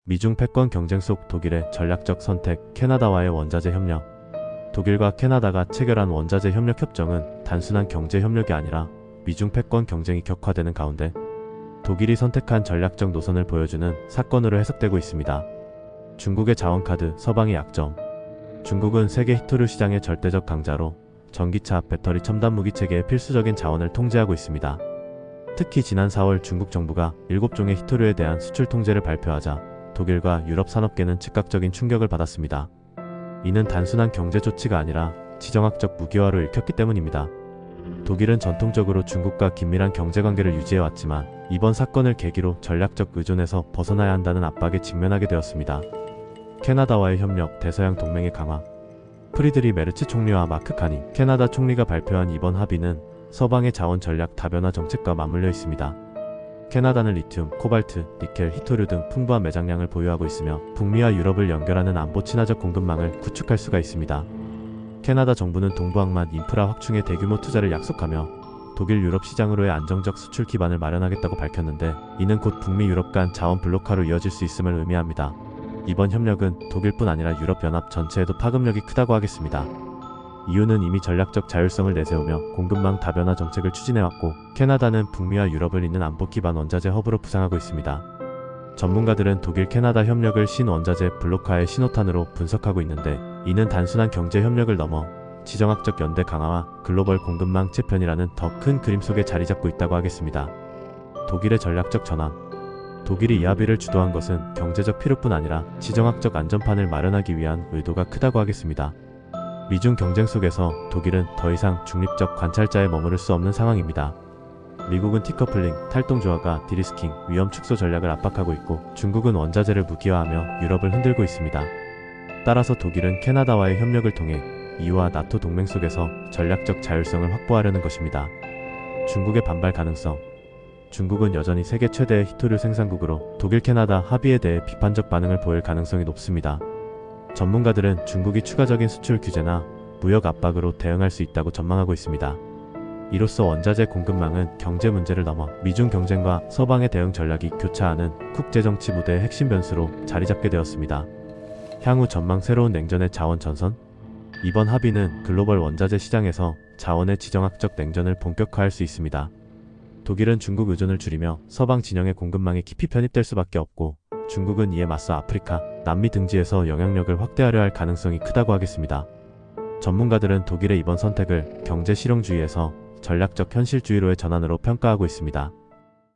미중 패권 경쟁 속 독일의 전략적 선택, 캐나다와의 원자재 협력. 독일과 캐나다가 체결한 원자재 협력 협정은 단순한 경제 협력이 아니라 미중 패권 경쟁이 격화되는 가운데 독일이 선택한 전략적 노선을 보여주는 사건으로 해석되고 있습니다. 중국의 자원카드, 서방의 약점. 중국은 세계 히토류 시장의 절대적 강자로 전기차, 배터리, 첨단 무기 체계의 필수적인 자원을 통제하고 있습니다. 특히 지난 4월 중국 정부가 7종의 히토류에 대한 수출 통제를 발표하자 독일과 유럽 산업계는 즉각적인 충격을 받았습니다. 이는 단순한 경제 조치가 아니라 지정학적 무기화로 읽혔기 때문입니다. 독일은 전통적으로 중국과 긴밀한 경제관계를 유지해왔지만 이번 사건을 계기로 전략적 의존에서 벗어나야 한다는 압박에 직면하게 되었습니다. 캐나다와의 협력, 대서양 동맹의 강화. 프리드리 메르츠 총리와 마크 카니, 캐나다 총리가 발표한 이번 합의는 서방의 자원 전략 다변화 정책과 맞물려 있습니다. 캐나다는 리튬, 코발트, 니켈, 히토류 등 풍부한 매장량을 보유하고 있으며 북미와 유럽을 연결하는 안보 친화적 공급망을 구축할 수가 있습니다. 캐나다 정부는 동부항만 인프라 확충에 대규모 투자를 약속하며 독일 유럽 시장으로의 안정적 수출 기반을 마련하겠다고 밝혔는데 이는 곧 북미 유럽 간 자원 블록화로 이어질 수 있음을 의미합니다. 이번 협력은 독일뿐 아니라 유럽연합 전체에도 파급력이 크다고 하겠습니다. 이유는 이미 전략적 자율성을 내세우며 공급망 다변화 정책을 추진해왔고 캐나다는 북미와 유럽을 잇는 안보 기반 원자재 허브로 부상하고 있습니다. 전문가들은 독일 캐나다 협력을 신원자재 블록화의 신호탄으로 분석하고 있는데 이는 단순한 경제 협력을 넘어 지정학적 연대 강화와 글로벌 공급망 재편이라는 더 큰 그림 속에 자리 잡고 있다고 하겠습니다. 독일의 전략적 전환. 독일이 이 합의를 주도한 것은 경제적 필요뿐 아니라 지정학적 안전판을 마련하기 위한 의도가 크다고 하겠습니다. 미중 경쟁 속에서 독일은 더 이상 중립적 관찰자에 머무를 수 없는 상황입니다. 미국은 디커플링, 탈동조화가 디리스킹, 위험 축소 전략을 압박하고 있고 중국은 원자재를 무기화하며 유럽을 흔들고 있습니다. 따라서 독일은 캐나다와의 협력을 통해 EU와 나토 동맹 속에서 전략적 자율성을 확보하려는 것입니다. 중국의 반발 가능성. 중국은 여전히 세계 최대의 히토류 생산국으로 독일 캐나다 합의에 대해 비판적 반응을 보일 가능성이 높습니다. 전문가들은 중국이 추가적인 수출 규제나 무역 압박으로 대응할 수 있다고 전망하고 있습니다. 이로써 원자재 공급망은 경제 문제를 넘어 미중 경쟁과 서방의 대응 전략이 교차하는 국제정치 무대의 핵심 변수로 자리 잡게 되었습니다. 향후 전망. 새로운 냉전의 자원 전선. 이번 합의는 글로벌 원자재 시장에서 자원의 지정학적 냉전을 본격화할 수 있습니다. 독일은 중국 의존을 줄이며 서방 진영의 공급망에 깊이 편입될 수밖에 없고 중국은 이에 맞서 아프리카, 남미 등지에서 영향력을 확대하려 할 가능성이 크다고 하겠습니다. 전문가들은 독일의 이번 선택을 경제 실용주의에서 전략적 현실주의로의 전환으로 평가하고 있습니다.